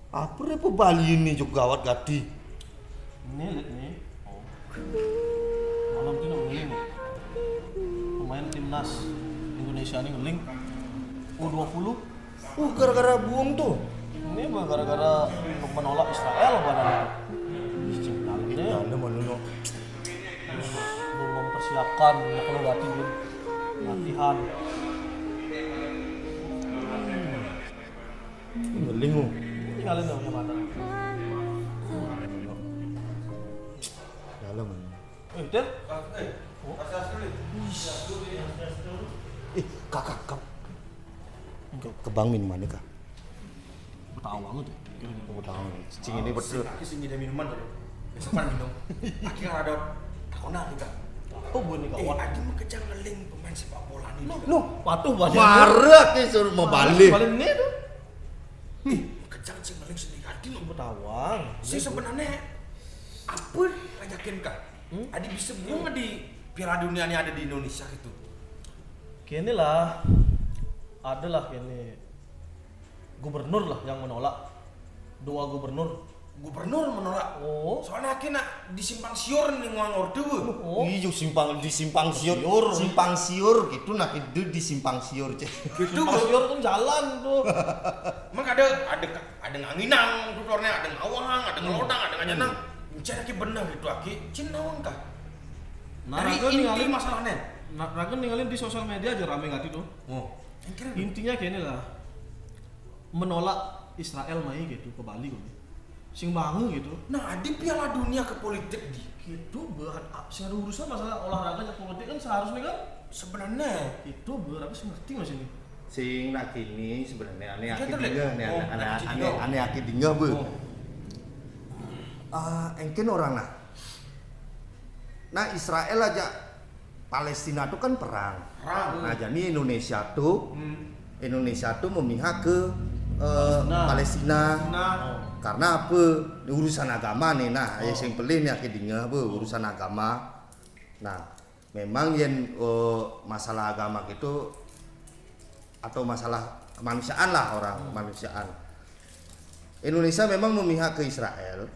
Apa repo Bali ini juga gawat gadi. Ini lihat nih. Oh. Malam ini ngeling. Pemain timnas Indonesia ini ngeling U20. Gara-gara buang tuh. Ini gara-gara menolak Israel padahal itu. Ini Ada mana no. belum mempersiapkan kalau latihan. Ngeling oh. Tinggalin dong yang mana. Dalam. Del. Kakak. Ke bank minuman kah? Tahu banget ya. Oh, tahu. Cicing ini betul. Aki sing nyediain minuman tuh. Besokan minum. Aki kan ada takona juga. Oh, bu nih kawan. Aki mah kejang ngeling pemain sepak bola nih. No. Patuh banyak. Marah ke suruh mau balik. Balik ini tuh. Kejang sing ngeling sedih hati lo. Betawang. Si sebenarnya apa ngajakin kak? Adi bisa buang di Piala Dunia ini ada di Indonesia gitu. Kini lah. Adalah kini gubernur lah yang menolak. 2 gubernur. Gubernur menolak. Oh. Soalnya aki nak di simpang siur nih ngangor tuh. Oh. Iya simpang siur gitu nak itu di simpang siur cek. Gitu. Simpang siur kan jalan tuh. Emang ada nganginang tutornya, ada ngawang, ada ngelodang, ada ngajanang. Mencari aki bener gitu aki. Cinawang kah? Nah, Dari Raga inti ninggalin masalahnya. Raga ninggalin di sosial media aja rame gak itu. Oh. Intinya kini lah menolak Israel mai gitu ke Bali gitu. Sing bangu gitu. Nah, di Piala Dunia ke politik di. Gitu sing ada urusan masalah olahraga dan politik kan seharusnya kan Sebenarnya itu berapa sih ngerti mas ini? Sing nak ini sebenarnya aneh Kita akid lihat. dingah nih Oh, aneh akid dingah bu. Oh. Engken orang nah Israel aja Palestina tuh kan perang. Nah jadi Indonesia tuh memihak ke Palestina. Karena apa? Urusan agama nih. Nah, yang sing pelih nih akid dingah bu urusan agama. Nah, memang yang masalah agama gitu atau masalah kemanusiaan lah orang kemanusiaan. Indonesia memang memihak ke Israel.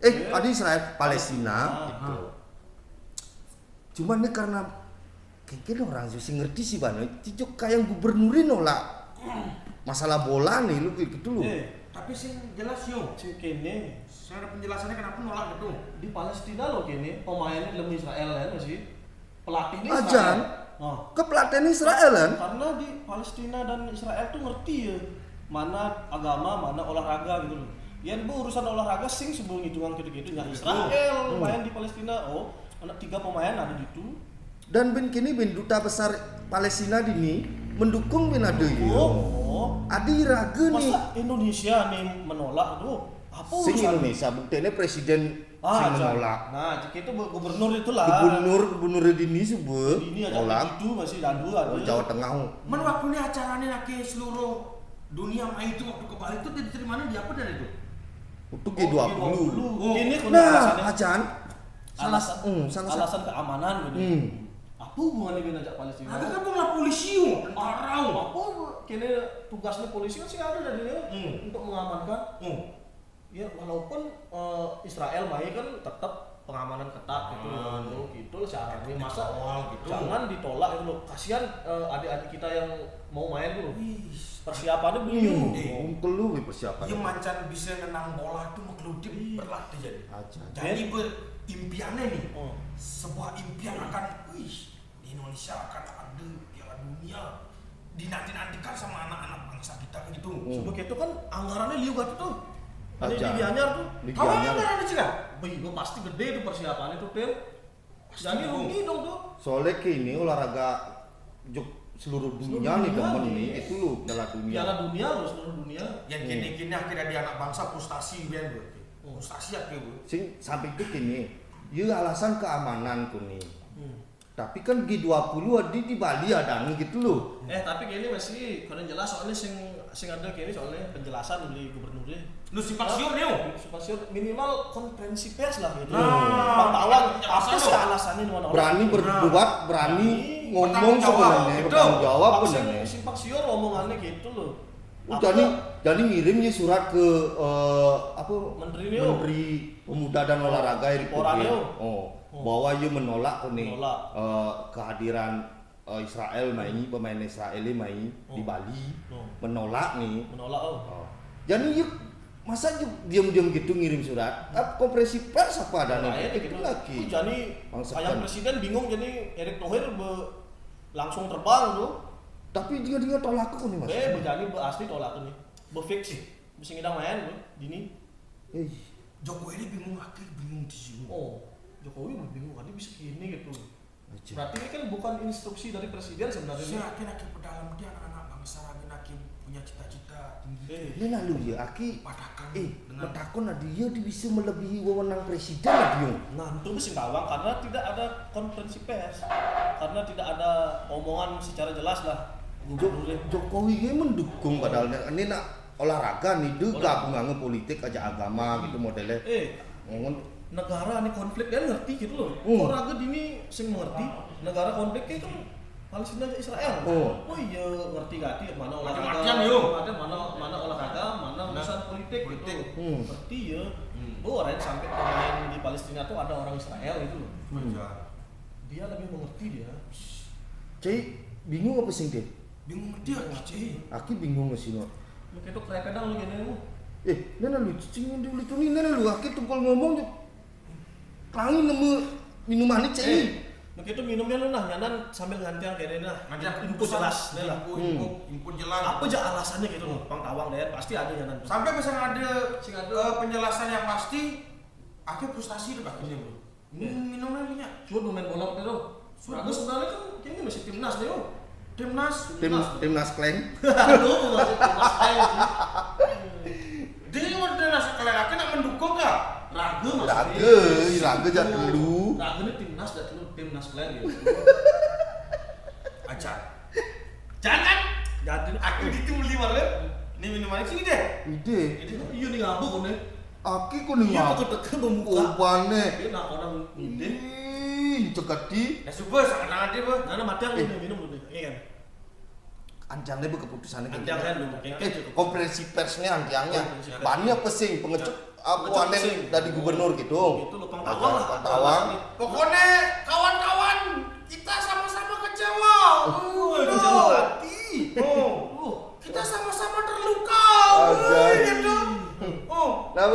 Tadi Israel Palestina gitu. Cuman nih karena kayaknya orang sih ngerti sih bang, itu kayak gubernurin nolak masalah bola nih lu gitu lu. Tapi sih jelas yo. Kini Saya ada penjelasannya kenapa nolak gitu. di Palestina loh kini pemainnya lebih Israel kan masih pelatihnya Ajan. Israel. Oh. Ke pelatihan Israel kan? Karena di Palestina dan Israel tuh ngerti ya mana agama, mana olahraga gitu loh. Yang bu urusan olahraga sing sebelum hitungan gitu-gitu yang Israel main di Palestina. Oh, anak 3 pemain ada di itu. Dan ben kini ben duta besar Palestina dini mendukung ben ada ya. Oh. Adi raga nih. Masa Indonesia nih menolak tuh? Apa Sing urusan? Indonesia buktinya presiden sing menolak. Nah, itu gubernur itulah. Gubernur dini sebuah Ini aja nolak. itu masih dandu ada. Jawa Tengah. Men waktu ini acaranya laki seluruh dunia main itu waktu ke Bali itu diterima di apa dari itu? Untuk G20. Ini Nah, Ajan. alasan keamanan gitu. Apa hubungannya dengan ajak Palestina? Ada kan bunga polisi yo, tarau. Apa kini tugasnya polisi kan sih ada dari dia untuk mengamankan. Ya walaupun Israel main kan tetap pengamanan ketat gitu syaratnya masa gitu. jangan ditolak itu loh. Kasihan adik-adik kita yang mau main tuh. Persiapannya belum. Unggul lu persiapan. Yang mancan bisa nenang bola tuh mengeludip berlatih jadi. Jadi impiannya nih, sebuah impian akan, di Indonesia akan ada Piala Dunia dinanti-nantikan sama anak-anak bangsa kita gitu. Sebab itu kan anggarannya liugat tuh. Ada Aja. di Gianyar tuh. Tahu anggaran itu kan? Itu pasti gede tuh persiapannya tuh, Pil. Jadi rugi dong tuh. Soalnya kini olahraga seluruh dunia nih temen nih itu lu Piala Dunia. Piala Dunia loh, seluruh dunia. Yang kini-kini akhirnya di anak bangsa frustasi kan bu. Frustasi akhirnya bu. Sing sampai itu kini, ya alasan keamanan nih. Tapi kan G20 ada di Bali ada gitu loh. Tapi kayaknya masih kurang jelas soalnya sing ada kayaknya soalnya penjelasan dari gubernurnya. Lu simpang siur nih. Simpang siur minimal konferensi pers lah gitu. Nah, Pantauan penjelasan apa sih dong. alasannya menolak? Berani berbuat, berani ngomong Bertanggung jawab, sebenarnya, gitu. bertanggung jawab Apa sebenarnya. simpang siur omongannya gitu loh. Jadi ngirimnya surat ke Menteri Pemuda dan Olahraga Erick Thohir. Bahwa ia menolak kehadiran Israel pemain Israel main di Bali. Menolak nih. Jadi masa diam-diam gitu ngirim surat? Konferensi pers apa adanya? Itu lagi. Jadi ayam presiden bingung, jadi Erick Thohir langsung terbang tuh. Tapi dia tolak aku nih mas. Jadi asli tolak nih. Fix sih. Bisa ngidang main tuh dini. Jokowi ini bingung di sini. Jokowi bingung kan bisa gini gitu. Berarti ini kan bukan instruksi dari presiden sebenarnya. Saya akhir pedalam dia anak-anak bangsa lagi punya cita-cita tinggi. Ini lalu ya aki. Metakon dia bisa melebihi wewenang presiden dia. Nah itu mesti bawang karena tidak ada konferensi pers, karena tidak ada omongan secara jelas lah. Jokowi ini mendukung padahal ini nak olahraga nih gabungan politik aja agama gitu modelnya. Negara ini konflik dia ngerti gitu loh. Olahraga dini sing mengerti. Negara konflik itu Palestina dan Israel. Iya ngerti mana olahraga, mana olahraga, mana urusan politik gitu. Ngerti ya. Orang sampai pemain di Palestina tuh ada orang Israel gitu loh. Dia lebih mengerti dia. Cai bingung apa sih dia? Bingung dia Cai. Aki bingung sih no. Lu ketok kayak kadang lu gini lu. Nana lu cing itu nih nana lu aki tumpul ngomong tuh. Klangi nemu minuman ini Cai. Begitu minumnya lu nah nyanan sambil ngantian kayak nah. Info jelas deh lah. Info jelas. Apa aja alasannya gitu loh. Pang tawang deh pasti ada nyanan. Sampai bisa ada penjelasan yang pasti. Akhirnya frustasi deh pakainya bro. Minumnya punya. Cuma main bola gitu. Bagus sebenarnya kan kayaknya masih timnas deh. Timnas Kleng. Aduh, masih timnas Kleng sih. Dia mau timnas Kleng akhirnya nak mendukung gak? Raga jat dulu. Raga ini timnas dan dulu timnas Kleng gitu. Aja. Jangan. Jadi Aku di tim 5 kan. Ini minuman sini deh. Ide. Iya nih ngabuk nih. Aki kok nih Iya teka-teka membuka. Opane. Dia nak orang ide. Cekati. Ya super sangat dia bro. Karena mati yang minum dulu nih. Iya kan. Anjangnya keputusannya Anjang kan dulu. Konferensi persnya anjangnya banyak pesing pengecut aneh dari gubernur gitu. Itu lupang tawang. Pokoknya kawan-kawan kita sama-sama kecewa. Kecewa hati. Kita sama-sama terluka. Gitu. Oh. Nah,